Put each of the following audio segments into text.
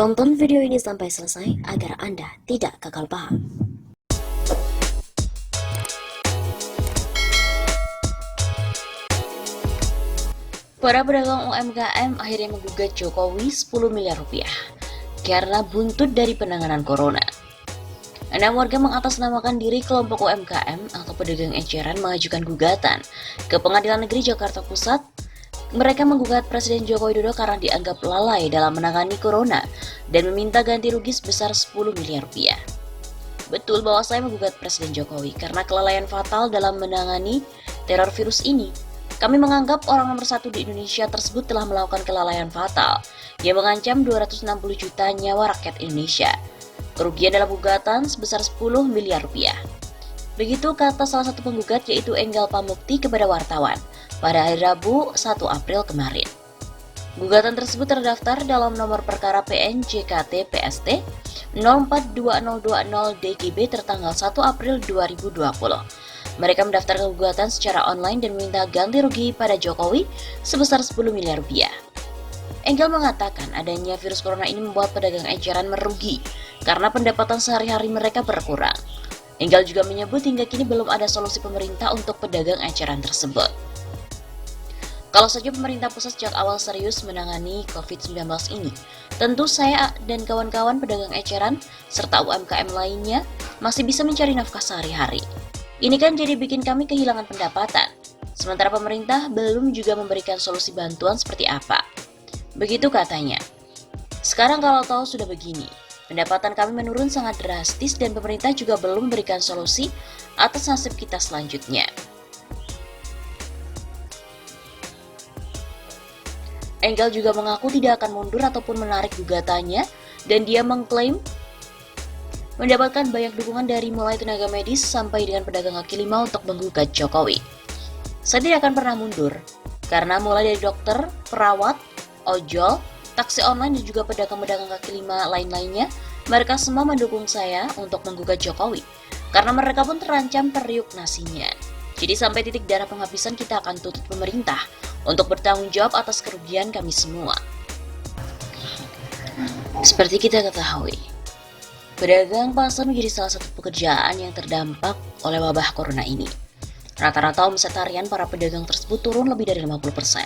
Tonton video ini sampai selesai agar Anda tidak gagal paham. Para pedagang UMKM akhirnya menggugat Jokowi 10 miliar rupiah karena buntut dari penanganan corona. 6 warga mengatasnamakan diri kelompok UMKM atau pedagang eceran mengajukan gugatan ke Pengadilan Negeri Jakarta Pusat. Mereka menggugat Presiden Joko Widodo karena dianggap lalai dalam menangani corona dan meminta ganti rugi sebesar 10 miliar rupiah. Betul bahwa saya menggugat Presiden Jokowi karena kelalaian fatal dalam menangani teror virus ini. Kami menganggap orang nomor 1 di Indonesia tersebut telah melakukan kelalaian fatal yang mengancam 260 juta nyawa rakyat Indonesia. Kerugian dalam gugatan sebesar 10 miliar rupiah. Begitu kata salah satu penggugat yaitu Enggal Pamukti kepada wartawan pada hari Rabu 1 April kemarin. Gugatan tersebut terdaftar dalam nomor perkara PN/JKT PST 042020-DGB tertanggal 1 April 2020. Mereka mendaftarkan gugatan secara online dan meminta ganti rugi pada Jokowi sebesar 10 miliar rupiah. Enggal mengatakan adanya virus corona ini membuat pedagang eceran merugi karena pendapatan sehari-hari mereka berkurang. Enggal juga menyebut hingga kini belum ada solusi pemerintah untuk pedagang eceran tersebut. Kalau saja pemerintah pusat sejak awal serius menangani COVID-19 ini, tentu saya dan kawan-kawan pedagang eceran serta UMKM lainnya masih bisa mencari nafkah sehari-hari. Ini kan jadi bikin kami kehilangan pendapatan, sementara pemerintah belum juga memberikan solusi bantuan seperti apa. Begitu katanya. Sekarang kalau tahu sudah begini, pendapatan kami menurun sangat drastis dan pemerintah juga belum memberikan solusi atas nasib kita selanjutnya. Enggal juga mengaku tidak akan mundur ataupun menarik gugatannya dan dia mengklaim mendapatkan banyak dukungan dari mulai tenaga medis sampai dengan pedagang kaki lima untuk menggugat Jokowi. Saya tidak akan pernah mundur karena mulai dari dokter, perawat, ojol, taksi online dan juga pedagang-pedagang kaki lima lain-lainnya, mereka semua mendukung saya untuk menggugat Jokowi karena mereka pun terancam periuk nasinya. Jadi sampai titik darah penghabisan kita akan tuntut pemerintah untuk bertanggung jawab atas kerugian kami semua. Seperti kita ketahui, pedagang pasar menjadi salah satu pekerjaan yang terdampak oleh wabah corona ini. Rata-rata omset harian para pedagang tersebut turun lebih dari 50%.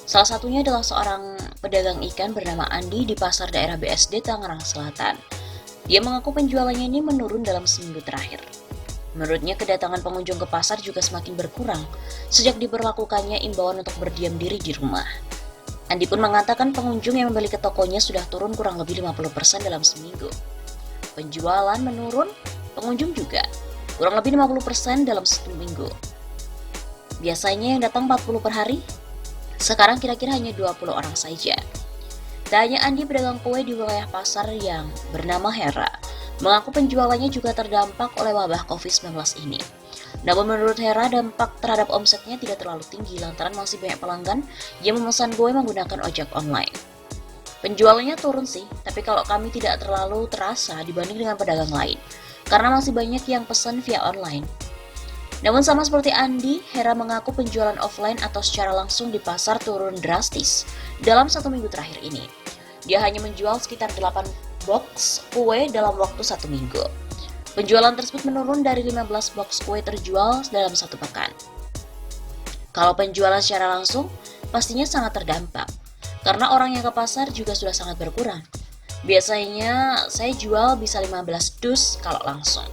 Salah satunya adalah seorang pedagang ikan bernama Andi di pasar daerah BSD Tangerang Selatan. Dia mengaku penjualannya ini menurun dalam seminggu terakhir. Menurutnya kedatangan pengunjung ke pasar juga semakin berkurang sejak diberlakukannya imbauan untuk berdiam diri di rumah. Andi pun mengatakan pengunjung yang membeli ke tokonya sudah turun kurang lebih 50% dalam seminggu. Penjualan menurun, pengunjung juga kurang lebih 50% dalam satu minggu. Biasanya yang datang 40 per hari, sekarang kira-kira hanya 20 orang saja. Tak hanya Andi, pedagang kue di wilayah pasar yang bernama Hera mengaku penjualannya juga terdampak oleh wabah COVID-19 ini. Namun menurut Hera, dampak terhadap omsetnya tidak terlalu tinggi lantaran masih banyak pelanggan yang memesan kue menggunakan ojek online. Penjualannya turun sih, tapi kalau kami tidak terlalu terasa dibanding dengan pedagang lain, karena masih banyak yang pesan via online. Namun sama seperti Andi, Hera mengaku penjualan offline atau secara langsung di pasar turun drastis dalam satu minggu terakhir ini. Dia hanya menjual sekitar 8 box kue dalam waktu satu minggu. Penjualan tersebut menurun dari 15 box kue terjual dalam satu pekan. Kalau penjualan secara langsung, pastinya sangat terdampak, karena orang yang ke pasar juga sudah sangat berkurang. Biasanya saya jual bisa 15 dus kalau langsung.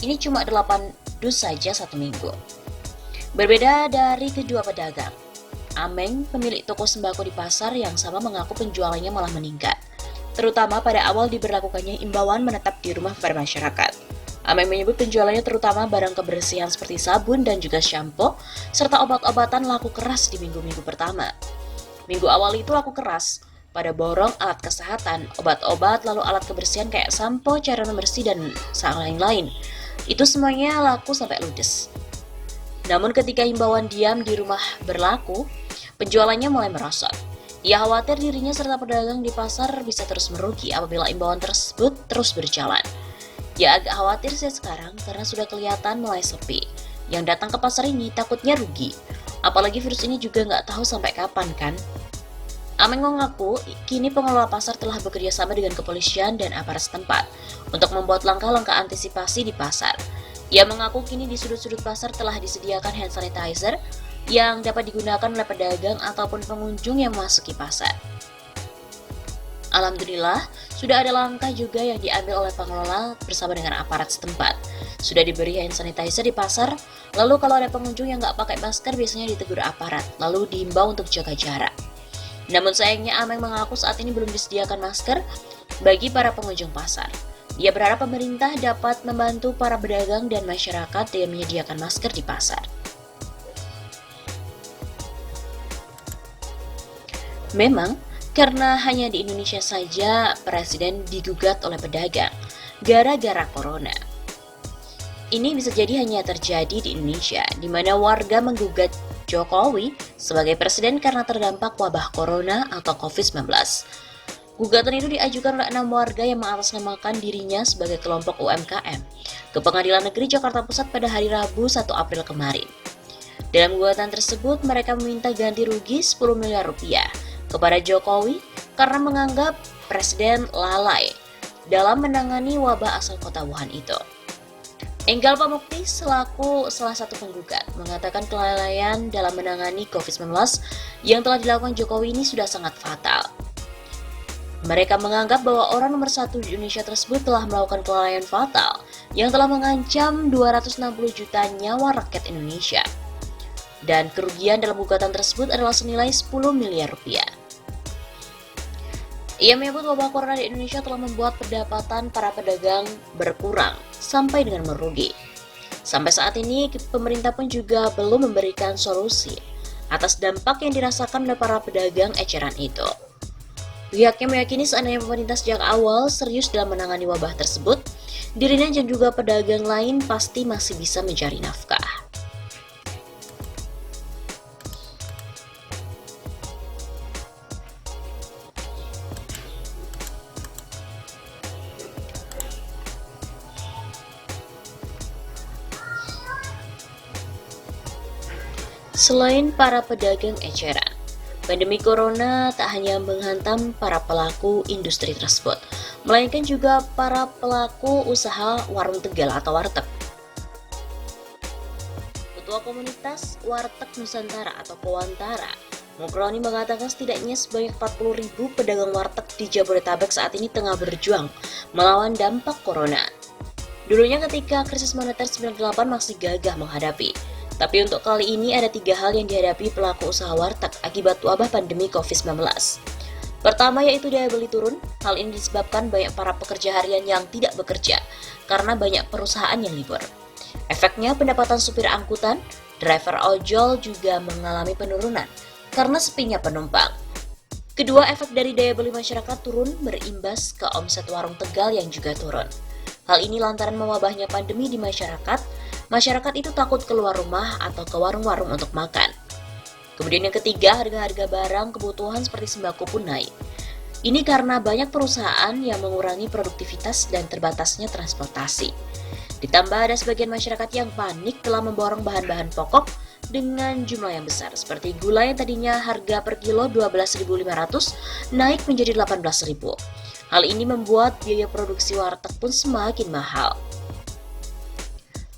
Ini cuma 8 dus saja satu minggu. Berbeda dari kedua pedagang, Ameng, pemilik toko sembako di pasar yang sama mengaku penjualannya malah meningkat, terutama pada awal diberlakukannya imbauan menetap di rumah kepada masyarakat. Ameng menyebut penjualannya terutama barang kebersihan seperti sabun dan juga shampoo, serta obat-obatan laku keras di minggu-minggu pertama. Minggu awal itu laku keras pada borong alat kesehatan, obat-obat, lalu alat kebersihan kayak sampo, cairan pembersih, dan lain-lain. Itu semuanya laku sampai ludes. Namun ketika himbauan diam di rumah berlaku, penjualannya mulai merosot. Ia khawatir dirinya serta pedagang di pasar bisa terus merugi apabila imbauan tersebut terus berjalan. Ia agak khawatir sih sekarang karena sudah kelihatan mulai sepi. Yang datang ke pasar ini takutnya rugi. Apalagi virus ini juga nggak tahu sampai kapan kan. Ameng mengaku kini pengelola pasar telah bekerja sama dengan kepolisian dan aparat setempat untuk membuat langkah-langkah antisipasi di pasar. Ia mengaku kini di sudut-sudut pasar telah disediakan hand sanitizer yang dapat digunakan oleh pedagang ataupun pengunjung yang memasuki pasar. Alhamdulillah, sudah ada langkah juga yang diambil oleh pengelola bersama dengan aparat setempat. Sudah diberi hand sanitizer di pasar, lalu kalau ada pengunjung yang nggak pakai masker biasanya ditegur aparat, lalu diimbau untuk jaga jarak. Namun sayangnya Ameng mengaku saat ini belum disediakan masker bagi para pengunjung pasar. Ia berharap pemerintah dapat membantu para pedagang dan masyarakat dengan menyediakan masker di pasar. Memang, karena hanya di Indonesia saja Presiden digugat oleh pedagang gara-gara corona. Ini bisa jadi hanya terjadi di Indonesia, di mana warga menggugat Jokowi sebagai presiden karena terdampak wabah corona atau COVID-19. Gugatan itu diajukan oleh 6 warga yang mengatasnamakan dirinya sebagai kelompok UMKM ke Pengadilan Negeri Jakarta Pusat pada hari Rabu 1 April kemarin. Dalam gugatan tersebut, mereka meminta ganti rugi 10 miliar rupiah kepada Jokowi karena menganggap Presiden lalai dalam menangani wabah asal kota Wuhan itu. Enggal Pamukti selaku salah satu penggugat mengatakan kelalaian dalam menangani COVID-19 yang telah dilakukan Jokowi ini sudah sangat fatal. Mereka menganggap bahwa orang nomor 1 di Indonesia tersebut telah melakukan kelalaian fatal yang telah mengancam 260 juta nyawa rakyat Indonesia. Dan kerugian dalam gugatan tersebut adalah senilai 10 miliar rupiah. Ia menyebut wabah corona di Indonesia telah membuat pendapatan para pedagang berkurang sampai dengan merugi. Sampai saat ini, pemerintah pun juga belum memberikan solusi atas dampak yang dirasakan oleh para pedagang eceran itu. Pihaknya meyakini seandainya pemerintah sejak awal serius dalam menangani wabah tersebut, dirinya dan juga pedagang lain pasti masih bisa mencari nafkah. Selain para pedagang eceran, pandemi corona tak hanya menghantam para pelaku industri tersebut, melainkan juga para pelaku usaha warung tegal atau warteg. Ketua Komunitas Warteg Nusantara atau Kowantara, Mukroni mengatakan setidaknya sebanyak 40.000 pedagang warteg di Jabodetabek saat ini tengah berjuang melawan dampak corona. Dulunya ketika krisis moneter 98 masih gagah menghadapi. Tapi untuk kali ini ada 3 hal yang dihadapi pelaku usaha warteg akibat wabah pandemi COVID-19. Pertama yaitu daya beli turun. Hal ini disebabkan banyak para pekerja harian yang tidak bekerja karena banyak perusahaan yang libur. Efeknya pendapatan supir angkutan, driver ojol juga mengalami penurunan karena sepinya penumpang. Kedua, efek dari daya beli masyarakat turun berimbas ke omset warung tegal yang juga turun. Hal ini lantaran mewabahnya pandemi di masyarakat itu takut keluar rumah atau ke warung-warung untuk makan. Kemudian yang ketiga, harga-harga barang kebutuhan seperti sembako pun naik. Ini karena banyak perusahaan yang mengurangi produktivitas dan terbatasnya transportasi. Ditambah ada sebagian masyarakat yang panik telah memborong bahan-bahan pokok dengan jumlah yang besar, seperti gula yang tadinya harga per kilo 12.500 naik menjadi 18.000. Hal ini membuat biaya produksi warteg pun semakin mahal.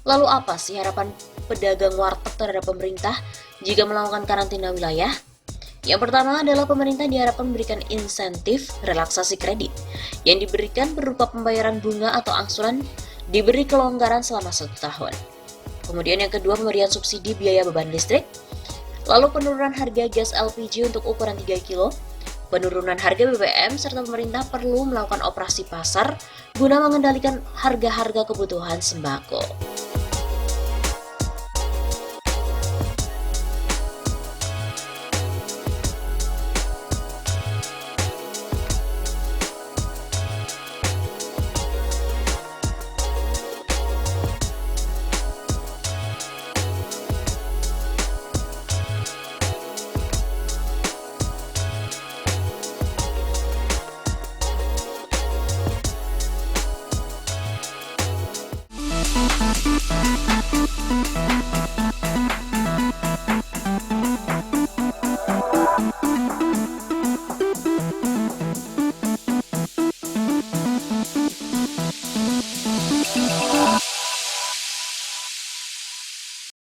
Lalu apa sih harapan pedagang warteg terhadap pemerintah jika melakukan karantina wilayah? Yang pertama adalah pemerintah diharapkan memberikan insentif relaksasi kredit yang diberikan berupa pembayaran bunga atau angsuran diberi kelonggaran selama 1 tahun. Kemudian yang kedua, pemberian subsidi biaya beban listrik. Lalu penurunan harga gas LPG untuk ukuran 3 kilo, penurunan harga BBM, serta pemerintah perlu melakukan operasi pasar guna mengendalikan harga-harga kebutuhan sembako.